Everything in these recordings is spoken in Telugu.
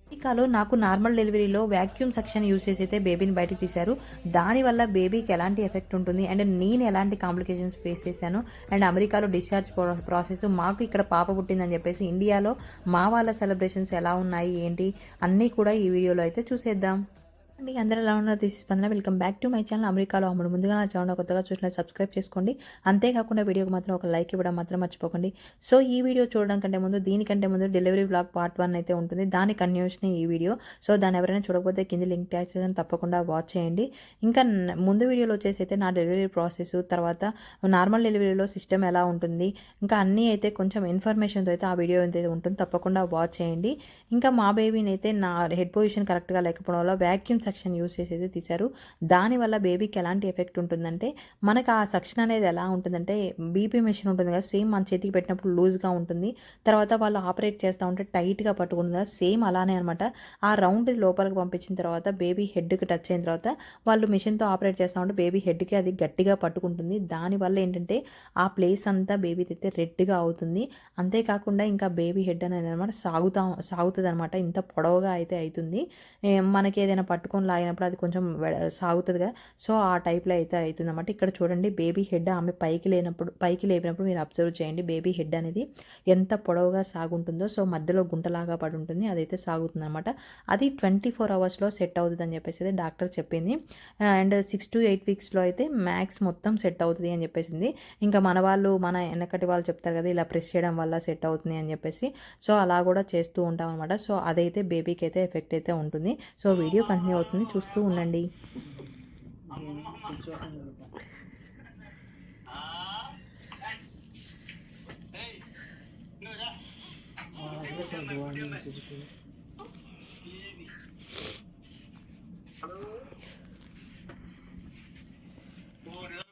అమెరికాలో నాకు నార్మల్ డెలివరీలో వాక్యూమ్ సక్షన్ యూజ్ చేసి అయితే బేబీని బయటకు తీశారు. దానివల్ల బేబీకి ఎలాంటి ఎఫెక్ట్ ఉంటుంది అండ్ నేను ఎలాంటి కాంప్లికేషన్స్ ఫేస్ చేశాను అండ్ అమెరికాలో డిశ్చార్జ్ ప్రాసెస్ మాకు ఇక్కడ పాప పుట్టిందని చెప్పేసి ఇండియాలో మా వాళ్ళ సెలబ్రేషన్స్ ఎలా ఉన్నాయి ఏంటి అన్నీ కూడా ఈ వీడియోలో అయితే చూసేద్దాం. అండి అందరూ ఎలా ఉన్నారు? దిస్ ఇస్ స్పందన. Welcome back to my channel అమెరికాలో అమ్ముడు. ముందుగా నా ఛానల్ కొత్తగా చూసిన సబ్స్క్రైబ్ చేసుకోండి. అంతేకాకుండా వీడియోకి మాత్రం ఒక లైక్ ఇవ్వడం మాత్రం మర్చిపోకండి. సో ఈ వీడియో చూడడం కంటే ముందు దీనికంటే ముందు డెలివరీ బ్లాగ్ పార్ట్ 1 అయితే ఉంటుంది. దాని కంటిన్యూషన్ ఈ వీడియో. సో దాన్ని ఎవరైనా చూడకపోతే కింద లింక్ ట్యాగ్ చేసి తప్పకుండా వాచ్ చేయండి. ఇంకా ముందు వీడియోలో వచ్చేసి అయితే నా డెలివరీ ప్రాసెస్, తర్వాత నార్మల్ డెలివరీలో సిస్టమ్ ఎలా ఉంటుంది, ఇంకా అన్నీ అయితే కొంచెం ఇన్ఫర్మేషన్తో అయితే ఆ వీడియో అయితే ఉంటుంది. తప్పకుండా వాచ్ చేయండి. ఇంకా మా బేబీని అయితే నా హెడ్ పొజిషన్ కరెక్ట్గా లేకపోవడం వల్ల వ్యాక్యూమ్ సక్షన్ యూస్ చేసి అయితే తీశారు. దానివల్ల బేబీకి ఎలాంటి ఎఫెక్ట్ ఉంటుందంటే మనకు ఆ సక్షన్ అనేది ఎలా ఉంటుందంటే బీపీ మెషిన్ ఉంటుంది కదా, సేమ్ మన చేతికి పెట్టినప్పుడు లూజ్గా ఉంటుంది. తర్వాత వాళ్ళు ఆపరేట్ చేస్తూ ఉంటే టైట్గా పట్టుకుంటుంది కదా, సేమ్ అలానే అనమాట. ఆ రౌండ్ లోపలికి పంపించిన తర్వాత బేబీ హెడ్కి టచ్ అయిన తర్వాత వాళ్ళు మిషన్తో ఆపరేట్ చేస్తూ ఉంటే బేబీ హెడ్కి అది గట్టిగా పట్టుకుంటుంది. దానివల్ల ఏంటంటే ఆ ప్లేస్ అంతా బేబీ అయితే రెడ్గా అవుతుంది. అంతేకాకుండా ఇంకా బేబీ హెడ్ అనేది అనమాట సాగుతుంది అనమాట. ఇంత పొడవుగా అయితే అవుతుంది. మనకి ఏదైనా పట్టుకొని లాగినప్పుడు అది కొంచెం సాగుతుంది కదా, సో ఆ టైప్లో అయితే అవుతుంది అనమాట. ఇక్కడ చూడండి బేబీ హెడ్ ఆమె పైకి లేపినప్పుడు మీరు అబ్జర్వ్ చేయండి బేబీ హెడ్ అనేది ఎంత పొడవుగా సాగుంటుందో. సో మధ్యలో గుంటలాగా పడి ఉంటుంది, అదైతే సాగుతుంది అనమాట. అది 24 అవర్స్లో సెట్ అవుతుంది అని చెప్పేసి డాక్టర్ చెప్పింది. అండ్ 6 to 8 వీక్స్లో అయితే మ్యాక్స్ మొత్తం సెట్ అవుతుంది అని చెప్పేసింది. ఇంకా మన వెనకటి వాళ్ళు చెప్తారు కదా, ఇలా ప్రెస్ చేయడం వల్ల సెట్ అవుతుంది అని చెప్పేసి. సో అలా కూడా చేస్తూ ఉంటాం అనమాట. సో అదైతే బేబీకి అయితే ఎఫెక్ట్ అయితే ఉంటుంది. సో వీడియో కంటిన్యూ అవుతుంది, చూస్తూ ఉండండి.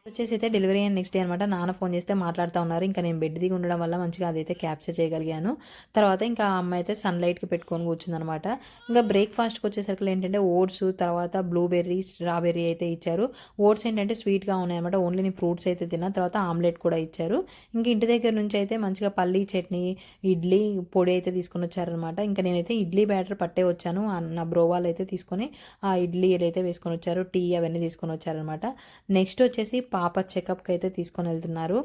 వచ్చేసి అయితే డెలివరీ అయిన నెక్స్ట్ డే అనమాట. నాన్న ఫోన్ చేస్తే మాట్లాడుతూ ఉన్నారు. ఇంకా నేను బెడ్ దిగి ఉండడం వల్ల మంచిగా అదైతే క్యాప్చర్ చేయగలిగాను. తర్వాత ఇంకా ఆ అమ్మాయి అయితే సన్లైట్కి పెట్టుకొని కూర్చుందనమాట. ఇంకా బ్రేక్ఫాస్ట్కి వచ్చేసరికి ఏంటంటే ఓట్స్, తర్వాత బ్లూబెర్రీ, స్ట్రాబెర్రీ అయితే ఇచ్చారు. ఓట్స్ ఏంటంటే స్వీట్గా ఉన్నాయన్నమాట. ఓన్లీ నేను ఫ్రూట్స్ అయితే తిన్నా. తర్వాత ఆమ్లెట్ కూడా ఇచ్చారు. ఇంక ఇంటి దగ్గర నుంచి అయితే మంచిగా పల్లీ చట్నీ, ఇడ్లీ పొడి అయితే తీసుకొని వచ్చారనమాట. ఇంకా నేనైతే ఇడ్లీ బ్యాటర్ పట్టే వచ్చాను. నా బ్రో వాళ్ళు అయితే తీసుకొని ఆ ఇడ్లీలు అయితే వేసుకొని వచ్చారు. టీ అవన్నీ తీసుకొని వచ్చారనమాట. నెక్స్ట్ వచ్చేసి పాప చెకప్కి అయితే తీసుకొని వెళ్తున్నారు.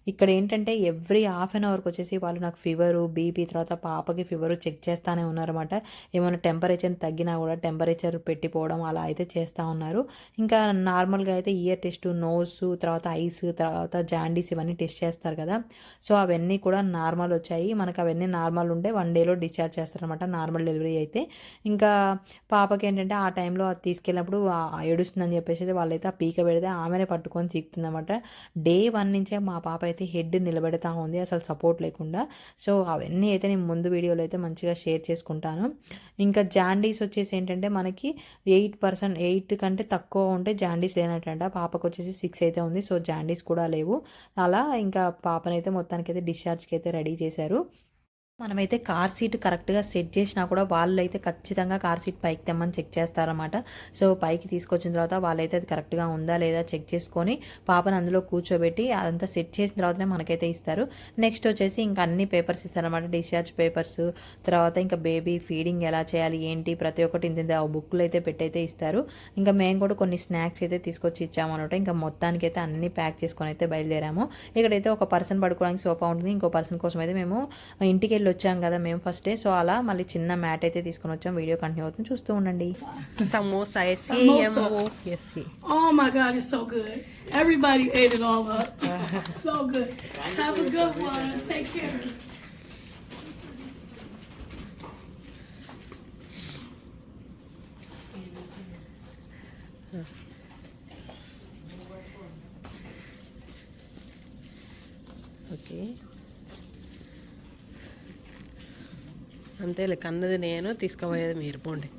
ఇక్కడ ఏంటంటే ఎవ్రీ హాఫ్ అన్ అవర్కి వచ్చేసి వాళ్ళు నాకు ఫీవరు, బీపీ, తర్వాత పాపకి ఫీవరు చెక్ చేస్తూనే ఉన్నారన్నమాట. ఏమైనా టెంపరేచర్ తగ్గినా కూడా టెంపరేచర్ పెట్టిపోవడం అలా అయితే చేస్తూ ఉన్నారు. ఇంకా నార్మల్గా అయితే ఇయర్ టెస్ట్, నోస్, తర్వాత ఐస్, తర్వాత జాండీస్ ఇవన్నీ టెస్ట్ చేస్తారు కదా, సో అవన్నీ కూడా నార్మల్ వచ్చాయి. మనకు అవన్నీ నార్మల్ ఉంటే 1 డేలో డిశ్చార్జ్ చేస్తారనమాట నార్మల్ డెలివరీ అయితే. ఇంకా పాపకి ఏంటంటే ఆ టైంలో అది తీసుకెళ్ళినప్పుడు ఏడుస్తుందని చెప్పేసి వాళ్ళైతే ఆ పీక పెడితే ఆమెనే పట్టుకొని చీకుతుందన్నమాట. డే 1 నుంచే మా పాప అయితే హెడ్ నిలబెడతా ఉంది, అసలు సపోర్ట్ లేకుండా. సో అవన్నీ అయితే నేను ముందు వీడియోలో అయితే మంచిగా షేర్ చేసుకుంటాను. ఇంకా జాండీస్ వచ్చేసి ఏంటంటే మనకి 8 కంటే తక్కువ ఉంటే జాండీస్ లేనట్టంట. పాపకు వచ్చేసి 6 అయితే ఉంది. సో జాండీస్ కూడా లేవు. అలా ఇంకా పాపనైతే మొత్తానికైతే డిశ్చార్జ్కి అయితే రెడీ చేశారు. మనమైతే కార్ సీట్ కరెక్ట్గా సెట్ చేసినా కూడా వాళ్ళు అయితే ఖచ్చితంగా కార్ సీట్ పైకి తెమ్మని చెక్ చేస్తారన్నమాట. సో పైకి తీసుకొచ్చిన తర్వాత వాళ్ళైతే అది కరెక్ట్గా ఉందా లేదా చెక్ చేసుకొని పాపను అందులో కూర్చోబెట్టి అదంతా సెట్ చేసిన తర్వాతనే మనకైతే ఇస్తారు. నెక్స్ట్ వచ్చేసి ఇంకా అన్ని పేపర్స్ ఇస్తారన్నమాట. డిశ్చార్జ్ పేపర్స్, తర్వాత ఇంకా బేబీ ఫీడింగ్ ఎలా చేయాలి ఏంటి ప్రతి ఒక్కటి ఇంత బుక్లు అయితే పెట్టయితే ఇస్తారు. ఇంకా మేము కూడా కొన్ని స్నాక్స్ అయితే తీసుకొచ్చి ఇచ్చామన్నమాట. ఇంకా మొత్తానికి అయితే అన్ని ప్యాక్ చేసుకొని అయితే బయలుదేరాము. ఇక్కడైతే ఒక పర్సన్ పడుకోవడానికి సోఫా ఉంటుంది. ఇంకో పర్సన్ కోసం అయితే మేము ఇంటికి వెళ్ళి వచ్చాం కదా మేము ఫస్ట్ డే. సో అలా మళ్ళీ చిన్న మ్యాట్ అయితే తీసుకొని వచ్చాం. వీడియో కంటిన్యూ అవుతుంది, చూస్తూ ఉండండి. Samosa, Oh my God, it's so good. Everybody ate it all up. So good. Have a good one. Take care. Okay, అంతేలే, కన్నది నేను తీసుకుపోయేది మీరు పోండి.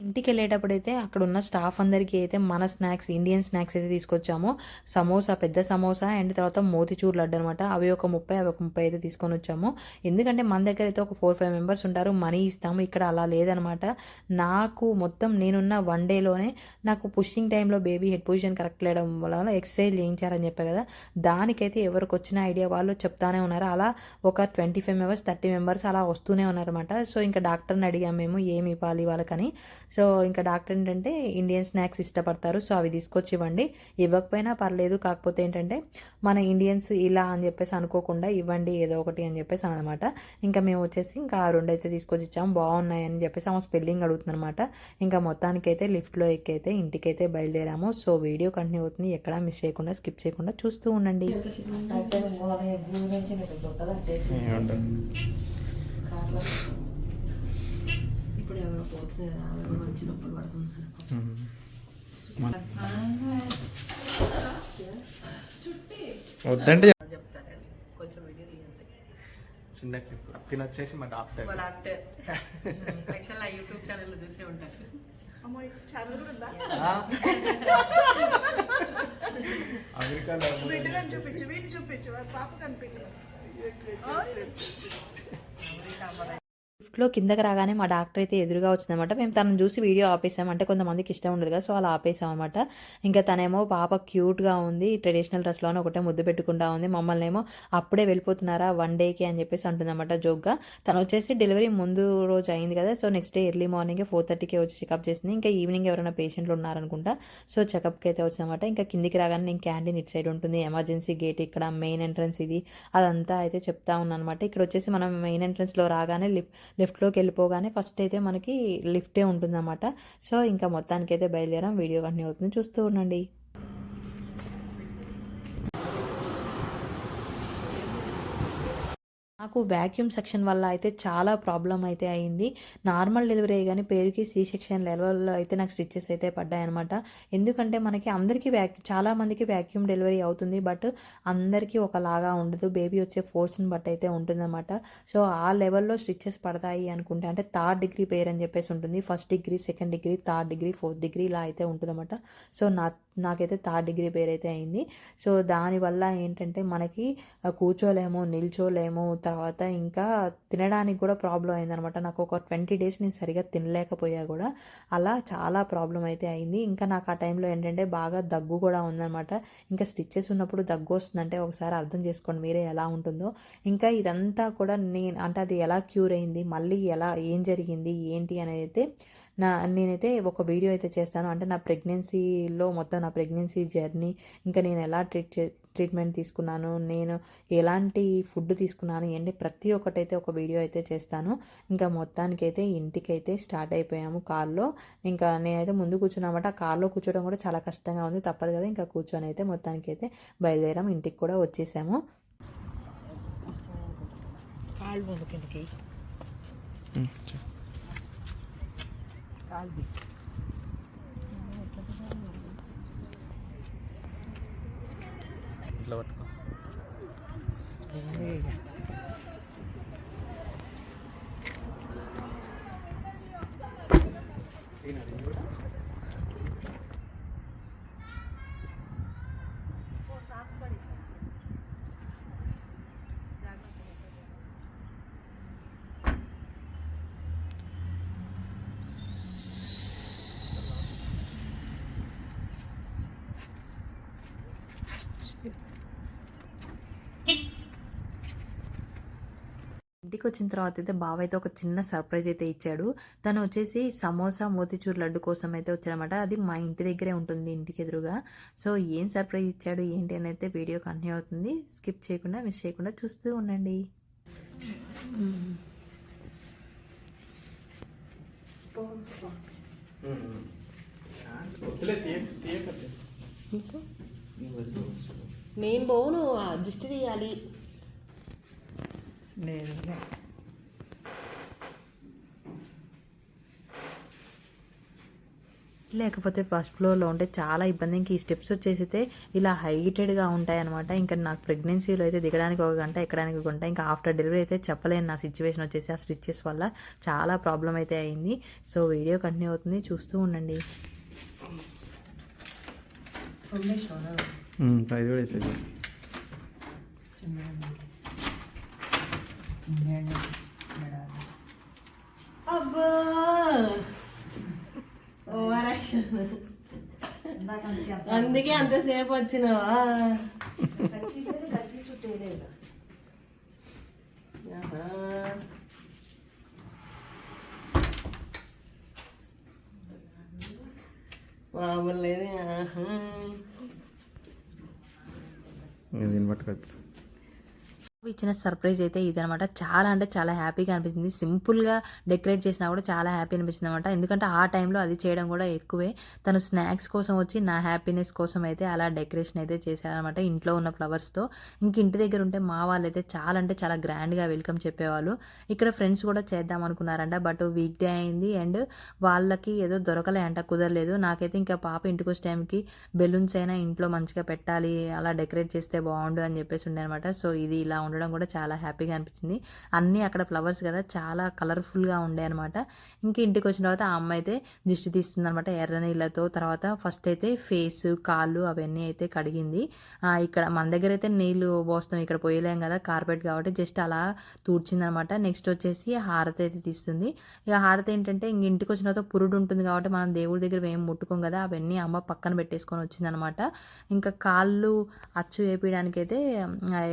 ఇంటికి వెళ్ళేటప్పుడైతే అక్కడ ఉన్న స్టాఫ్ అందరికీ అయితే మన స్నాక్స్, ఇండియన్ స్నాక్స్ అయితే తీసుకొచ్చాము. సమోసా, పెద్ద సమోసా అండ్ తర్వాత మోతిచూర్ లడ్డు అనమాట. అవి ఒక 30 అయితే తీసుకొని వచ్చాము. ఎందుకంటే మన దగ్గర అయితే ఒక 4-5 మెంబర్స్ ఉంటారు, మనీ ఇస్తాము. ఇక్కడ అలా లేదనమాట. నాకు మొత్తం నేనున్న 1 డేలోనే నాకు పుషింగ్ టైంలో బేబీ హెడ్ పొజిషన్ కరెక్ట్ లేడం వల్ల ఎక్సర్సైజ్ చేయించారని చెప్పా కదా, దానికైతే ఎవరికి వచ్చిన ఐడియా వాళ్ళు చెప్తానే ఉన్నారు. అలా ఒక 25 మెంబర్స్ 30 మెంబర్స్ అలా వస్తూనే ఉన్నారన్నమాట. సో ఇంకా డాక్టర్ని అడిగాము మేము ఏమి ఇవ్వాలి వాళ్ళకని. సో ఇంకా డాక్టర్ ఏంటంటే ఇండియన్ స్నాక్స్ ఇష్టపడతారు, సో అవి తీసుకొచ్చి ఇవ్వండి, ఇవ్వకపోయినా పర్లేదు, కాకపోతే ఏంటంటే మన ఇండియన్స్ ఇలా అని చెప్పేసి అనుకోకుండా ఇవ్వండి ఏదో ఒకటి అని చెప్పేసి అనమాట. ఇంకా మేము వచ్చేసి ఇంకా ఆ 2 అయితే తీసుకొచ్చి ఇచ్చాము. బాగున్నాయని చెప్పేసి ఆమె స్పెల్లింగ్ అడుగుతుందన్నమాట. ఇంకా మొత్తానికైతే లిఫ్ట్లో ఎక్కైతే ఇంటికైతే బయలుదేరాము. సో వీడియో కంటిన్యూ అవుతుంది, ఎక్కడా మిస్ చేయకుండా స్కిప్ చేయకుండా చూస్తూ ఉండండి. ఇప్పుడు ఎవరో పోతున్నారు, మంచి నొప్పులు పడుతున్నారు. వద్దంటే చెప్తారండి కొంచెం వీడియో తీయండి. చిన్న క్లిప్ తినొచ్చేసి మా డాక్టర్ మా డాక్టర్ యాక్చువల్ నా యూట్యూబ్ ఛానల్ చూసే ఉంటారు. అమెరికాలో చూపించు, వీటిని చూపించు, పాప కనిపించు. లిఫ్ట్లో కిందకి రాగానే మా డాక్టర్ అయితే ఎదురుగా వచ్చిందన్నమాట. మేము తనను చూసి వీడియో ఆపేసాం, అంటే కొంతమందికి ఇష్టం ఉండదు కదా, సో అలా ఆపేసాం అనమాట. ఇంకా తనేమో పాప క్యూట్గా ఉంది, ట్రెడిషనల్ డ్రెస్లోనే ఒకటే ముద్దు పెట్టుకుంటా ఉంది. మమ్మల్ని ఏమో అప్పుడే వెళ్ళిపోతున్నారా 1 డేకి అని చెప్పేసి అంటుందన్నమాట జోక్గా. తను వచ్చేసి డెలివరీ ముందు రోజు అయింది కదా, so next day early morning 4:30కే వచ్చి చెకప్ చేసింది. ఇంకా ఈవినింగ్ ఎవరైనా పేషెంట్లు ఉన్నారనుకుంటా, సో చెకప్కి అయితే వచ్చిందన్నమాట. ఇంకా కిందికి రాగానే నేను క్యాంటీన్ ఇటు సైడ్ ఉంటుంది, ఎమర్జెన్సీ గేట్ ఇక్కడ, మెయిన్ ఎంట్రన్స్ ఇది, అదంతా అయితే చెప్తా ఉన్నాను అనమాట. ఇక్కడ వచ్చేసి మనం మెయిన్ ఎంట్రన్స్లో రాగానే లిఫ్ట్లోకి వెళ్ళిపోగానే ఫస్ట్ అయితే మనకి లిఫ్టే ఉంటుందన్నమాట. సో ఇంకా మొత్తానికి అయితే బయలుదేరాం. వీడియో కంటిన్యూ అవుతుంది, చూస్తూ ఉండండి. నాకు వ్యాక్యూమ్ సెక్షన్ వల్ల అయితే చాలా ప్రాబ్లం అయితే అయింది. నార్మల్ డెలివరీ కానీ పేరుకి సి సెక్షన్ లెవెల్లో అయితే నాకు స్టిచ్చెస్ అయితే పడ్డాయన్నమాట. ఎందుకంటే మనకి అందరికీ చాలా మందికి వ్యాక్యూమ్ డెలివరీ అవుతుంది, బట్ అందరికీ ఒకలాగా ఉండదు. బేబీ వచ్చే ఫోర్స్ని బట్టి అయితే ఉంటుందన్నమాట. సో ఆ లెవెల్లో స్టిచ్చెస్ పడతాయి అనుకుంటే, అంటే 3rd డిగ్రీ పేర్ అని చెప్పేసి ఉంటుంది. 1st degree, 2nd degree, 3rd degree, 4th degree ఇలా అయితే ఉంటుందన్నమాట. సో నాకైతే 3rd డిగ్రీ పేర్ అయితే అయింది. సో దానివల్ల ఏంటంటే మనకి కూర్చోలేము, నిల్చోలేము, తర్వాత ఇంకా తినడానికి కూడా ప్రాబ్లం అయిందనమాట. నాకు ఒక 20 డేస్ నేను సరిగా తినలేకపోయా కూడా, అలా చాలా ప్రాబ్లం అయితే అయింది. ఇంకా నాకు ఆ టైంలో ఏంటంటే బాగా దగ్గు కూడా ఉందన్నమాట. ఇంకా స్టిచ్చెస్ ఉన్నప్పుడు దగ్గు వస్తుందంటే ఒకసారి అర్థం చేసుకోండి మీరే ఎలా ఉంటుందో. ఇంకా ఇదంతా కూడా అంటే అది ఎలా క్యూర్ అయింది, మళ్ళీ ఏం జరిగింది ఏంటి అనేది అయితే నేనైతే ఒక వీడియో అయితే చేస్తాను. అంటే నా ప్రెగ్నెన్సీలో మొత్తం నా ప్రెగ్నెన్సీ జర్నీ, ఇంకా నేను ఎలా ట్రీట్మెంట్ తీసుకున్నాను, నేను ఎలాంటి ఫుడ్ తీసుకున్నాను, ఏంటి ప్రతి ఒక్కటైతే ఒక వీడియో అయితే చేస్తాను. ఇంకా మొత్తానికైతే ఇంటికైతే స్టార్ట్ అయిపోయాము కార్లో. ఇంకా నేనైతే ముందు కూర్చున్నామాట. కార్లో కూర్చోవడం కూడా చాలా కష్టంగా ఉంది, తప్పదు కదా, ఇంకా కూర్చొని అయితే మొత్తానికైతే బయలుదేరాం. ఇంటికి కూడా వచ్చేసాము. కాళ్ళు ముందు కిందకి కాళ్ళు ఇట్లా పట్టుకో. ఇంటికి వచ్చిన తర్వాత అయితే బావ అయితే ఒక చిన్న సర్ప్రైజ్ అయితే ఇచ్చాడు. తను వచ్చేసి సమోసా మోతిచూర్ లడ్డు కోసం అయితే వచ్చాడనమాట. అది మా ఇంటి దగ్గరే ఉంటుంది, ఇంటికి ఎదురుగా. సో ఏం సర్ప్రైజ్ ఇచ్చాడు ఏంటి అని అయితే వీడియో కంటిన్యూ అవుతుంది, స్కిప్ చేయకుండా మిస్ చేయకుండా చూస్తూ ఉండండి. నేను పోను, దిష్టి తీయాలి. లేదు లేకపోతే ఫస్ట్ ఫ్లోర్లో ఉంటే చాలా ఇబ్బంది. ఇంక ఈ స్టెప్స్ వచ్చేసి అయితే ఇలా హైటెడ్గా ఉంటాయి అనమాట. ఇంకా నాకు ప్రెగ్నెన్సీలో అయితే దిగడానికి ఒక గంట, ఎక్కడానికి ఒక గంట. ఇంకా ఆఫ్టర్ డెలివరీ అయితే చెప్పలేను నా సిచ్యువేషన్ వచ్చేసి. ఆ స్టిచెస్ వల్ల చాలా ప్రాబ్లం అయితే అయింది. సో వీడియో కంటిన్యూ అవుతుంది, చూస్తూ ఉండండి. అది కూడా వేసేది. అబ్బా అందుకే అంతసేపు వచ్చినావా? మామూలు లేదు. దీన్ని పట్టుకొద్దు. ఇచ్చిన సర్ప్రైజ్ అయితే ఇదనమాట. చాలా అంటే చాలా హ్యాపీగా అనిపించింది. సింపుల్గా డెకరేట్ చేసినా కూడా చాలా హ్యాపీ అనిపించింది అనమాట. ఎందుకంటే ఆ టైంలో అది చేయడం కూడా ఎక్కువే. తను స్నాక్స్ కోసం వచ్చి నా హ్యాపీనెస్ కోసం అయితే అలా డెకరేషన్ అయితే చేశారనమాట ఇంట్లో ఉన్న ఫ్లవర్స్తో. ఇంక ఇంటి దగ్గర ఉంటే మా వాళ్ళు అయితే చాలా అంటే చాలా గ్రాండ్గా వెల్కమ్ చెప్పేవాళ్ళు. ఇక్కడ ఫ్రెండ్స్ కూడా చేద్దాం అనుకున్నారంట, బట్ వీక్ డే అయింది అండ్ వాళ్ళకి ఏదో దొరకలే అంట, కుదరలేదు. నాకైతే ఇంకా పాప ఇంటికి వచ్చే టైంకి బెలూన్స్ అయినా ఇంట్లో మంచిగా పెట్టాలి, అలా డెకరేట్ చేస్తే బాగుండు అని చెప్పేసి ఉండే అనమాట. సో ఇది ఇలా ఉండడం కూడా చాలా హ్యాపీగా అనిపించింది. అన్నీ అక్కడ ఫ్లవర్స్ కదా, చాలా కలర్ఫుల్గా ఉండే అనమాట. ఇంక ఇంటికి వచ్చిన తర్వాత ఆ అమ్మ అయితే దిష్టి తీస్తుంది అనమాట ఎర్ర నీళ్ళతో. తర్వాత ఫస్ట్ అయితే ఫేస్, కాళ్ళు అవన్నీ అయితే కడిగింది. ఇక్కడ మన దగ్గర అయితే నీళ్ళు పోస్తాం, ఇక్కడ పోయలేం కదా కార్పెట్ కాబట్టి జస్ట్ అలా తూడ్చింది అనమాట. నెక్స్ట్ వచ్చేసి హారతి అయితే తీస్తుంది. ఇక హారతి ఏంటంటే ఇంక ఇంటికి వచ్చిన తర్వాత పురుడు ఉంటుంది కాబట్టి మనం దేవుడి దగ్గర ఏం ముట్టుకోం కదా, అవన్నీ అమ్మ పక్కన పెట్టేసుకొని వచ్చిందనమాట. ఇంకా కాళ్ళు అచ్చు వేపించడానికి అయితే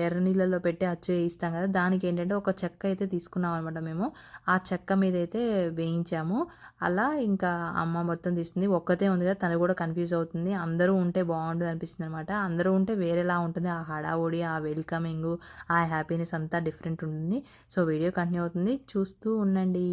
ఎర్ర నీళ్ళలో పెట్టి అచ్చు వేయిస్తాం కదా, దానికి ఏంటంటే ఒక చెక్క అయితే తీసుకున్నాం అనమాట మేము. ఆ చెక్క మీద అయితే వేయించాము. అలా ఇంకా అమ్మ మొత్తం తీస్తుంది. ఒక్కతే ఉంది కదా, తను కూడా కన్ఫ్యూజ్ అవుతుంది. అందరూ ఉంటే బాగుండు అనిపిస్తుంది అనమాట. అందరూ ఉంటే వేరేలా ఉంటుంది. ఆ హడావుడి, ఆ వెల్కమింగ్, ఆ హ్యాపీనెస్ అంతా డిఫరెంట్ ఉంటుంది. సో వీడియో కంటిన్యూ అవుతుంది, చూస్తూ ఉండండి.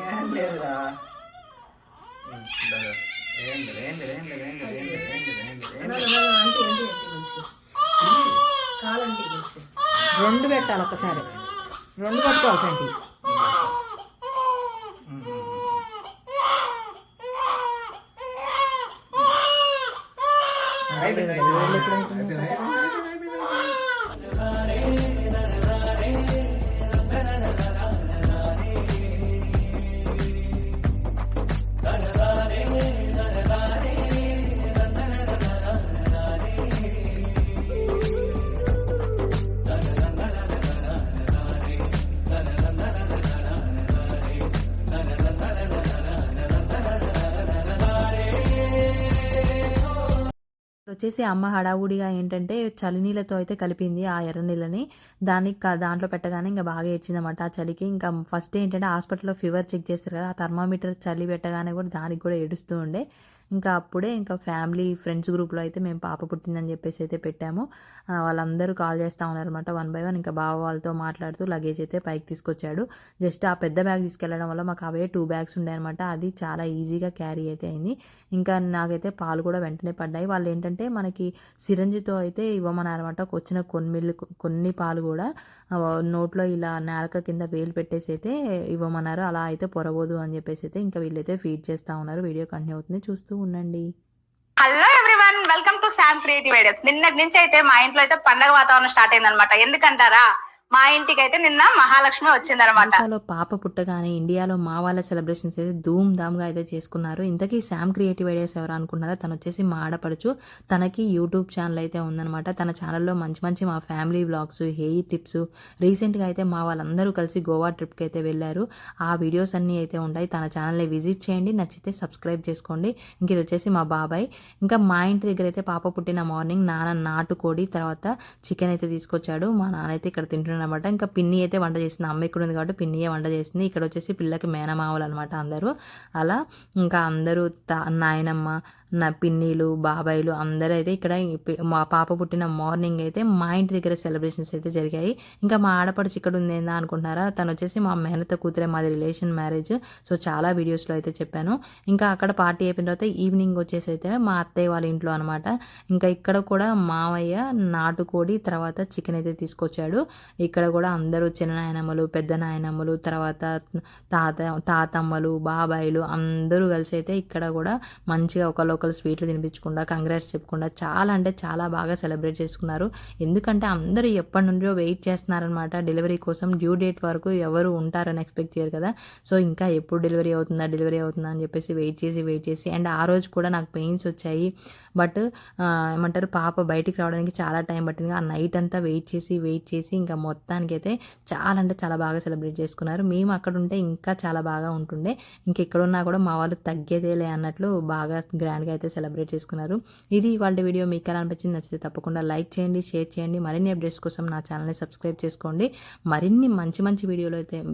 ఏం లేదురా. రెండు పెట్టాలి ఒకసారి, రెండు పట్టుకోవాల్సి అంటే వచ్చేసి అమ్మ హడావుడిగా ఏంటంటే చలినీళ్ళతో అయితే కలిపింది ఆ ఎర్ర నీళ్ళని. దాంట్లో పెట్టగానే ఇంకా బాగా ఏడ్చిందన్నమాట ఆ చలికి. ఇంకా ఫస్ట్ ఏంటంటే హాస్పిటల్లో ఫీవర్ చెక్ చేస్తారు కదా, ఆ థర్మామీటర్ చలి పెట్టగానే కూడా దానికి కూడా ఏడుస్తూ ఉండే. ఇంకా అప్పుడే ఇంకా ఫ్యామిలీ ఫ్రెండ్స్ గ్రూప్లో అయితే మేము పాప పుట్టిందని చెప్పేసి అయితే పెట్టాము. వాళ్ళందరూ కాల్ చేస్తూ ఉన్నారనమాట 1 by 1. ఇంకా బావ వాళ్ళతో మాట్లాడుతూ లగేజ్ అయితే పైకి తీసుకొచ్చాడు. జస్ట్ ఆ పెద్ద బ్యాగ్ తీసుకెళ్ళడం వల్ల మాకు అవే 2 bags ఉండేయన్నమాట. అది చాలా ఈజీగా క్యారీ అయితే అయింది. ఇంకా నాకైతే పాలు కూడా వెంటనే పడ్డాయి. వాళ్ళు ఏంటంటే మనకి సిరంజితో అయితే ఇవ్వమన్నారనమాట. వచ్చిన కొన్ని పాలు కూడా నోట్లో ఇలా నేలక కింద వేలు పెట్టేసి అయితే ఇవ్వమన్నారు. అలా అయితే పొరబోదు అని చెప్పేసి అయితే ఇంకా వీళ్ళైతే ఫీడ్ చేస్తూ ఉన్నారు. వీడియో కంటిన్యూ అవుతుంది, చూస్తూ ఉండండి. Hello everyone, welcome to Sam creative ideas. నిన్నటి నుంచి అయితే మా ఇంట్లో అయితే పండగ వాతావరణం స్టార్ట్ అయిందనమాట. ఎందుకంటారా, మా ఇంటికి అయితే నిన్న మహాలక్ష్మి వచ్చిందనమాట. ఇండియాలో పాప పుట్టగానే ఇండియాలో మా వాళ్ళ సెలబ్రేషన్స్ అయితే ధూమ్ ధామ్గా అయితే చేసుకున్నారు. ఇంతకీ శామ్ క్రియేటివ్ ఐడియాస్ ఎవరు అనుకున్నారా, తను వచ్చేసి మా ఆడపడుచు. తనకి యూట్యూబ్ ఛానల్ అయితే ఉందనమాట. తన ఛానల్లో మంచి మంచి మా ఫ్యామిలీ వ్లాగ్స్, హెయిర్ టిప్స్, రీసెంట్గా అయితే మా వాళ్ళందరూ కలిసి గోవా ట్రిప్కి అయితే వెళ్ళారు. ఆ వీడియోస్ అన్నీ అయితే ఉంటాయి. తన ఛానల్ని విజిట్ చేయండి, నచ్చితే సబ్స్క్రైబ్ చేసుకోండి. ఇంక ఇది వచ్చేసి మా బాబాయ్. ఇంకా మా ఇంటి దగ్గర అయితే పాప పుట్టిన మార్నింగ్ నాన్న నాటుకోడి తర్వాత చికెన్ అయితే తీసుకొచ్చాడు. మా నాన్న అయితే ఇక్కడ తింటున్నాడు అనమాట. ఇంకా పిన్ని అయితే వంట చేసింది. అమ్మ ఇక్కడ ఉంది కాబట్టి పిన్నియే వంట చేసింది. ఇక్కడ వచ్చేసి పిల్లకి మేనమామలు అనమాట అందరూ. అలా ఇంకా అందరూ నాయనమ్మ, నా పిన్నిలు, బాబాయిలు అందరూ అయితే ఇక్కడ మా పాప పుట్టిన మార్నింగ్ అయితే మా ఇంటి దగ్గర సెలబ్రేషన్స్ అయితే జరిగాయి. ఇంకా మా ఆడపడుచు ఇక్కడ ఉంది ఏందా అనుకుంటున్నారా, తను వచ్చేసి మా మేనత కూతురే, మాది రిలేషన్ మ్యారేజ్. సో చాలా వీడియోస్లో అయితే చెప్పాను. ఇంకా అక్కడ పార్టీ అయిపోయిన తర్వాత ఈవినింగ్ వచ్చేసి అయితే మా అత్తయ్య వాళ్ళ ఇంట్లో అనమాట. ఇంకా ఇక్కడ కూడా మావయ్య నాటుకోడి తర్వాత చికెన్ అయితే తీసుకొచ్చాడు. ఇక్కడ కూడా అందరూ చిన్న నాయనమ్మలు, పెద్ద నాయనమ్మలు, తర్వాత తాతమ్మలు, బాబాయిలు అందరూ కలిసి అయితే ఇక్కడ కూడా మంచిగా ఒకళ్ళు స్వీట్లు తినిపించకుండా కంగ్రాట్స్ చెప్పకుండా చాలా అంటే చాలా బాగా సెలబ్రేట్ చేసుకున్నారు. ఎందుకంటే అందరూ ఎప్పటి నుండో వెయిట్ చేస్తున్నారనమాట డెలివరీ కోసం. డ్యూ డేట్ వరకు ఎవరు ఉంటారని ఎక్స్పెక్ట్ చేయరు కదా. సో ఇంకా ఎప్పుడు డెలివరీ అవుతుందా అని చెప్పేసి వెయిట్ చేసి అండ్ ఆ రోజు కూడా నాకు పెయిన్స్ వచ్చాయి. బట్ ఏమంటారు, పాప బయటికి రావడానికి చాలా టైం పట్టింది. ఆ నైట్ అంతా వెయిట్ చేసి ఇంకా మొత్తానికి అయితే చాలా అంటే చాలా బాగా సెలబ్రేట్ చేసుకున్నారు. మేము అక్కడ ఉంటే ఇంకా చాలా బాగా ఉంటుండే. ఇంక ఎక్కడున్నా కూడా మా వాళ్ళు తగ్గేదేలే అన్నట్లు బాగా గ్రాండ్గా అయితే సెలబ్రేట్ చేసుకున్నారు. ఇది వాళ్ళ వీడియో. మీకు ఎలా అనిపించింది? నచ్చితే తప్పకుండా లైక్ చేయండి, షేర్ చేయండి. మరిన్ని అప్డేట్స్ కోసం నా ఛానల్ని సబ్స్క్రైబ్ చేసుకోండి. మరిన్ని మంచి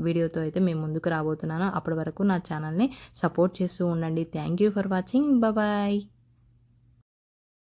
వీడియోతో అయితే మేము ముందుకు రాబోతున్నాను. అప్పటి వరకు నా ఛానల్ని సపోర్ట్ చేస్తూ ఉండండి. Thank you for watching. Bye.